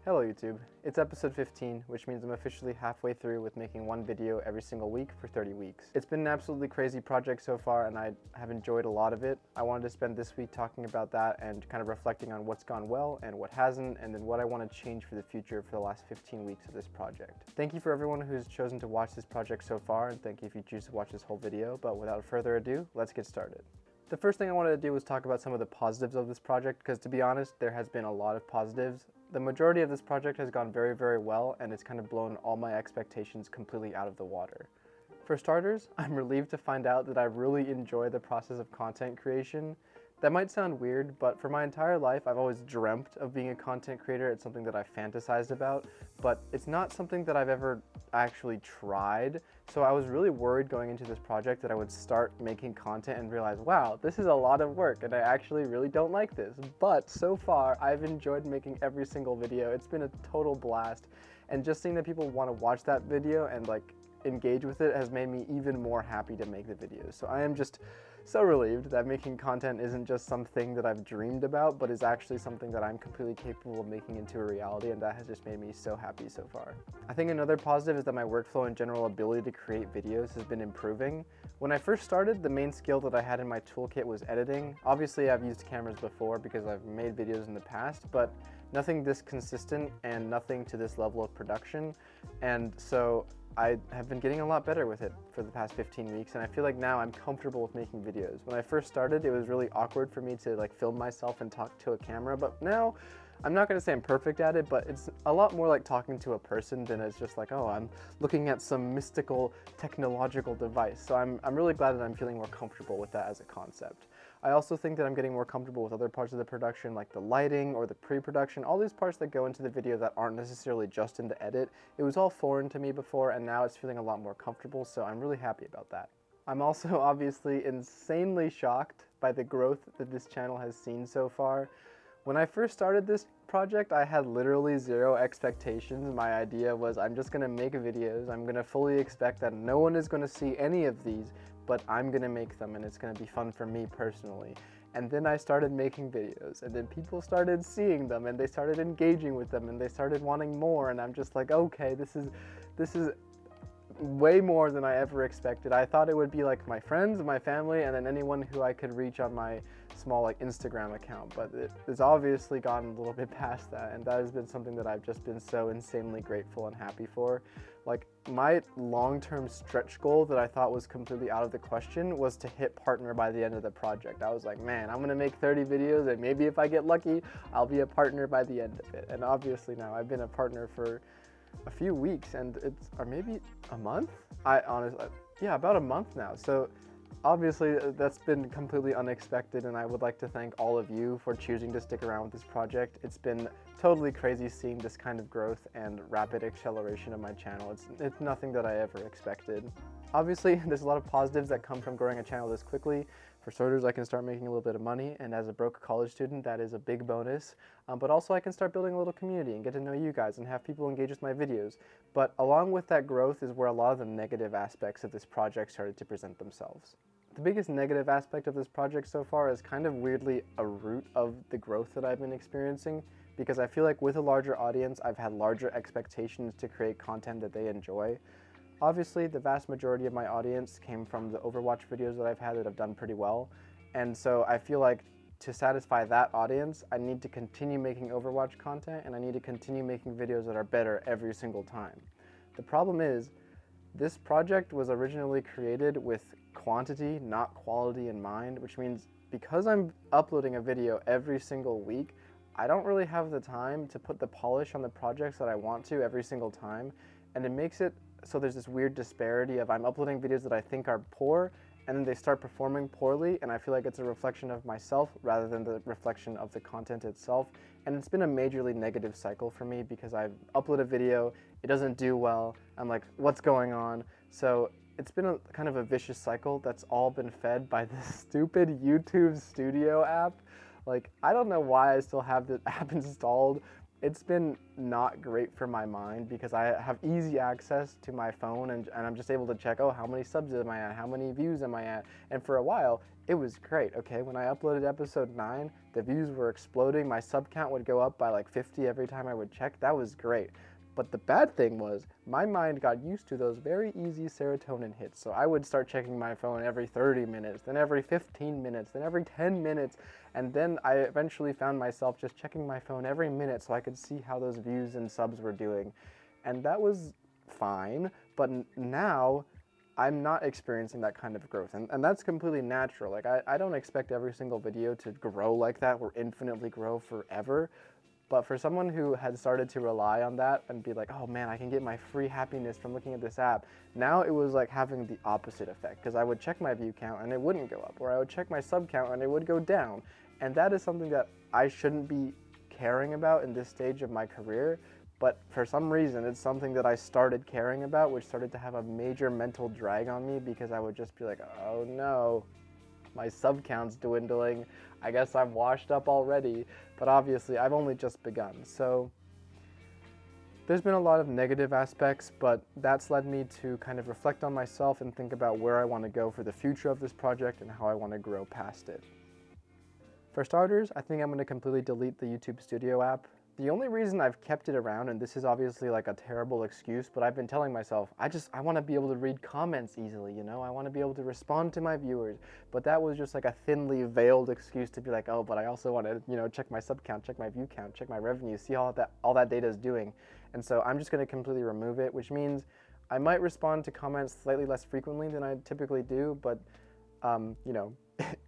Hello YouTube, it's episode 15, which means I'm officially halfway through with making one video every single week for 30 weeks. It's been an absolutely crazy project so far and I have enjoyed a lot of it. I wanted to spend this week talking about that and kind of reflecting on what's gone well and what hasn't, and then what I want to change for the future for the last 15 weeks of this project. Thank you for everyone who's chosen to watch this project so far, and thank you if you choose to watch this whole video, but without further ado, let's get started. The first thing I wanted to do was talk about some of the positives of this project, because to be honest, there has been a lot of positives. The majority of this project has gone very, very well, and it's kind of blown all my expectations completely out of the water. For starters, I'm relieved to find out that I really enjoy the process of content creation. That might sound weird, but for my entire life, I've always dreamt of being a content creator. It's something that I fantasized about, but it's not something that I've ever actually tried. So I was really worried going into this project that I would start making content and realize, wow, this is a lot of work and I actually really don't like this. But so far, I've enjoyed making every single video. It's been a total blast. And just seeing that people want to watch that video and engage with it has made me even more happy to make the videos. So I am just so relieved that making content isn't just something that I've dreamed about, but is actually something that I'm completely capable of making into a reality, and that has just made me so happy so far. I think another positive is that my workflow and general ability to create videos has been improving. When I first started, the main skill that I had in my toolkit was editing. Obviously, I've used cameras before because I've made videos in the past, but nothing this consistent and nothing to this level of production. And so I have been getting a lot better with it for the past 15 weeks, and I feel like now I'm comfortable with making videos. When I first started, it was really awkward for me to film myself and talk to a camera, but now I'm not going to say I'm perfect at it, but it's a lot more like talking to a person than it's just like, oh, I'm looking at some mystical technological device. So I'm really glad that I'm feeling more comfortable with that as a concept. I also think that I'm getting more comfortable with other parts of the production, like the lighting or the pre-production, all these parts that go into the video that aren't necessarily just in the edit. It was all foreign to me before, and now it's feeling a lot more comfortable, so I'm really happy about that. I'm also obviously insanely shocked by the growth that this channel has seen so far. When I first started this project, I had literally zero expectations. My idea was I'm just going to make videos. I'm going to fully expect that no one is going to see any of these, but I'm going to make them and it's going to be fun for me personally. And then I started making videos, and then people started seeing them and they started engaging with them and they started wanting more, and I'm just like, okay, this is way more than I ever expected. I thought it would be like my friends, my family, and then anyone who I could reach on my small Instagram account, but it's obviously gotten a little bit past that, and that has been something that I've just been so insanely grateful and happy for. Like, my long-term stretch goal that I thought was completely out of the question was to hit partner by the end of the project. I was like, man, I'm gonna make 30 videos and maybe if I get lucky, I'll be a partner by the end of it. And obviously now I've been a partner for a few weeks, and or maybe a month? Yeah, about a month now. So obviously that's been completely unexpected, and I would like to thank all of you for choosing to stick around with this project. It's been totally crazy seeing this kind of growth and rapid acceleration of my channel. It's nothing that I ever expected. Obviously, there's a lot of positives that come from growing a channel this quickly. For starters, I can start making a little bit of money, and as a broke college student, that is a big bonus. But also I can start building a little community and get to know you guys and have people engage with my videos. But along with that growth is where a lot of the negative aspects of this project started to present themselves. The biggest negative aspect of this project so far is kind of weirdly a root of the growth that I've been experiencing, because I feel like with a larger audience, I've had larger expectations to create content that they enjoy. Obviously, the vast majority of my audience came from the Overwatch videos that I've had that have done pretty well, and so I feel like to satisfy that audience, I need to continue making Overwatch content, and I need to continue making videos that are better every single time. The problem is, this project was originally created with quantity, not quality in mind, which means because I'm uploading a video every single week, I don't really have the time to put the polish on the projects that I want to every single time, and it makes it so there's this weird disparity of I'm uploading videos that I think are poor, and then they start performing poorly, and I feel like it's a reflection of myself rather than the reflection of the content itself. And it's been a majorly negative cycle for me because I've uploaded a video, it doesn't do well, I'm like, what's going on? So it's been a kind of a vicious cycle that's all been fed by this stupid YouTube Studio app. Like, I don't know why I still have the app installed, it's been not great for my mind because I have easy access to my phone and I'm just able to check, oh, how many subs am I at? How many views am I at? And for a while, it was great, okay? When I uploaded episode 9, the views were exploding. My sub count would go up by like 50 every time I would check. That was great. But the bad thing was my mind got used to those very easy serotonin hits. So I would start checking my phone every 30 minutes, then every 15 minutes, then every 10 minutes. And then I eventually found myself just checking my phone every minute so I could see how those views and subs were doing. And that was fine, but now I'm not experiencing that kind of growth. And that's completely natural. Like I don't expect every single video to grow like that or infinitely grow forever. But for someone who had started to rely on that and be like, oh man, I can get my free happiness from looking at this app, now it was like having the opposite effect, because I would check my view count and it wouldn't go up, or I would check my sub count and it would go down. And that is something that I shouldn't be caring about in this stage of my career, but for some reason it's something that I started caring about, which started to have a major mental drag on me, because I would just be like, oh no, my sub count's dwindling, I guess I'm washed up already. But obviously I've only just begun. So there's been a lot of negative aspects, but that's led me to kind of reflect on myself and think about where I want to go for the future of this project and how I want to grow past it. For starters, I think I'm going to completely delete the YouTube Studio app. The only reason I've kept it around, and this is obviously like a terrible excuse, but I've been telling myself, I want to be able to read comments easily, you know? I want to be able to respond to my viewers. But that was just like a thinly veiled excuse to be like, oh, but I also want to, you know, check my sub count, check my view count, check my revenue, see all that data is doing. And so I'm just going to completely remove it, which means I might respond to comments slightly less frequently than I typically do, but you know,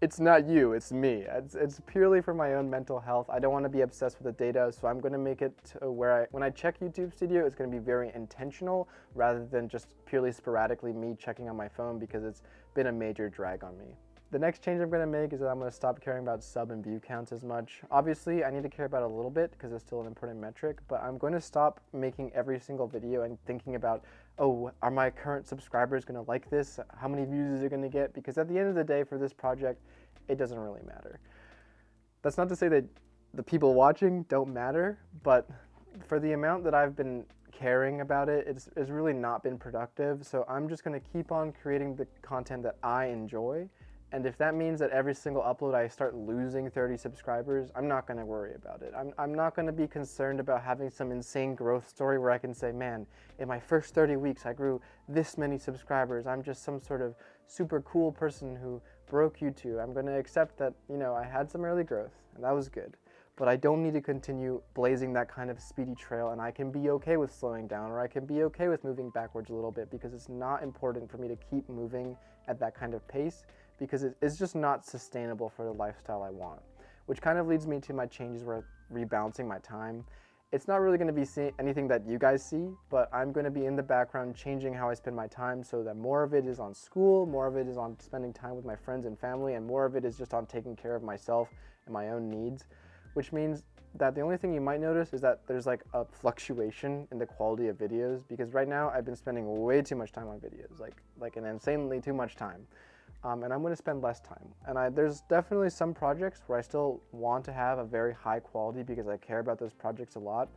it's not you, it's me. It's purely for my own mental health. I don't want to be obsessed with the data, so I'm going to make it to where when I check YouTube Studio, it's going to be very intentional rather than just purely sporadically me checking on my phone, because it's been a major drag on me. The next change I'm going to make is that I'm going to stop caring about sub and view counts as much. Obviously, I need to care about it a little bit because it's still an important metric, but I'm going to stop making every single video and thinking about, oh, are my current subscribers going to like this? How many views is it going to get? Because at the end of the day, for this project, it doesn't really matter. That's not to say that the people watching don't matter, but for the amount that I've been caring about it, it's really not been productive. So I'm just going to keep on creating the content that I enjoy. And if that means that every single upload I start losing 30 subscribers, I'm not going to worry about it. I'm not going to be concerned about having some insane growth story where I can say, man, in my first 30 weeks I grew this many subscribers. I'm just some sort of super cool person who broke YouTube. I'm going to accept that, you know, I had some early growth and that was good. But I don't need to continue blazing that kind of speedy trail, and I can be okay with slowing down, or I can be okay with moving backwards a little bit, because it's not important for me to keep moving at that kind of pace, because it's just not sustainable for the lifestyle I want. Which kind of leads me to my changes where rebalancing my time. It's not really going to be anything that you guys see, but I'm going to be in the background changing how I spend my time so that more of it is on school, more of it is on spending time with my friends and family, and more of it is just on taking care of myself and my own needs. Which means that the only thing you might notice is that there's like a fluctuation in the quality of videos, because right now I've been spending way too much time on videos, like an insanely too much time. And I'm going to spend less time. And there's definitely some projects where I still want to have a very high quality because I care about those projects a lot,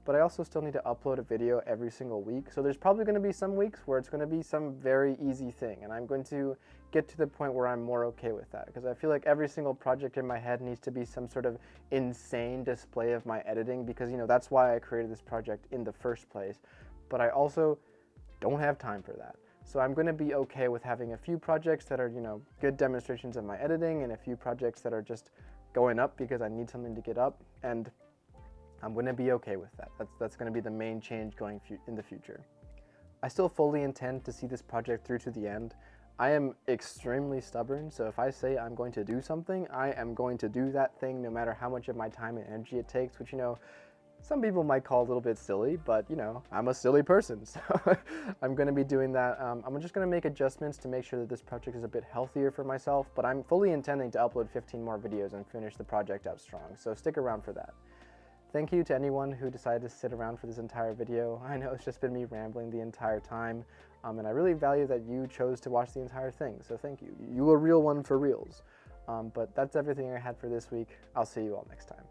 but I also still need to upload a video every single week. So there's probably going to be some weeks where it's going to be some very easy thing, and I'm going to get to the point where I'm more okay with that, because I feel like every single project in my head needs to be some sort of insane display of my editing, because, you know, that's why I created this project in the first place. But I also don't have time for that. So I'm going to be okay with having a few projects that are, you know, good demonstrations of my editing, and a few projects that are just going up because I need something to get up, and I'm going to be okay with that. That's going to be the main change going in the future. I still fully intend to see this project through to the end. I am extremely stubborn, so if I say I'm going to do something, I am going to do that thing no matter how much of my time and energy it takes, which, you know, some people might call a little bit silly, but, you know, I'm a silly person, so I'm going to be doing that. I'm just going to make adjustments to make sure that this project is a bit healthier for myself, but I'm fully intending to upload 15 more videos and finish the project out strong, so stick around for that. Thank you to anyone who decided to sit around for this entire video. I know it's just been me rambling the entire time, and I really value that you chose to watch the entire thing, so thank you. You a real one for reals. But that's everything I had for this week. I'll see you all next time.